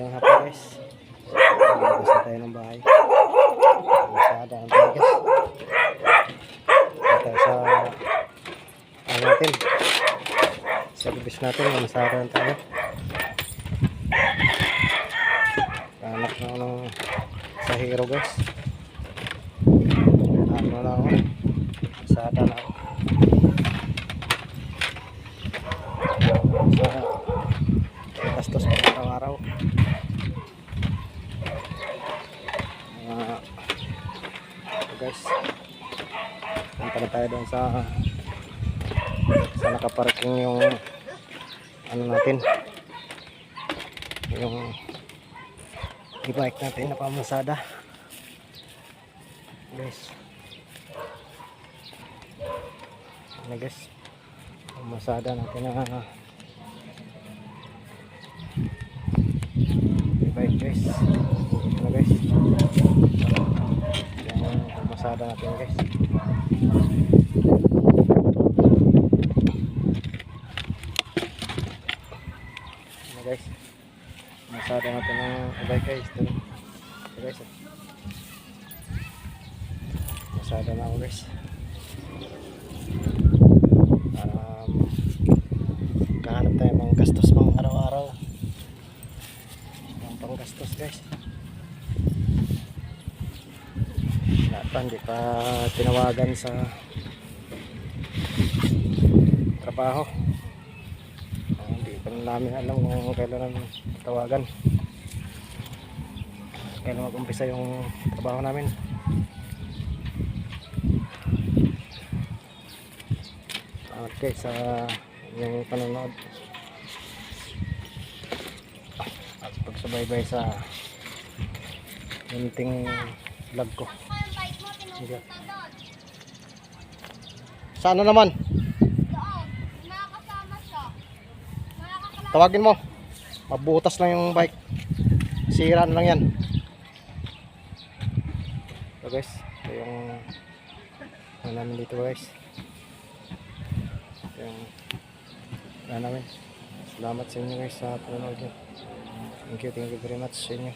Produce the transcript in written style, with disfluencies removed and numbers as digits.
Yung hapon guys, labas na tayo ng bahay. Masyada ang tayo guys. Tayo sa natin, service natin, masyada ang tayo. Anak na ako ng sa hero guys. Ano na ako, masyada na ako. Sa gastos pa araw-araw. Guys, punta na tayo doon sa nakaparking yung ano natin, yung e-bike natin na pamasada guys. Ano guys, pamasada natin na e-bike guys. Ano guys, masada natin guys. Ano guys, masada natin ng e-bike guys. Ito guys, masada na ako guys. Kahanap tayo mga gastos pang araw-araw, pang gastos guys. Hindi pa tinawagan sa trabaho. Hindi pa namin alam kung kailan tawagan, kailan mag-umpisa yung trabaho namin. Okay, sa yung panonood at pagsubaybay sa munting vlog ko. Okay. Sana naman? Tawagin mo. Mabutas lang yung bike. Sira na lang yan. So guys, ito yung ano namin dito guys. Yung ano namin. Salamat sa inyo guys sa panonood nyo. Thank you very much sa inyo.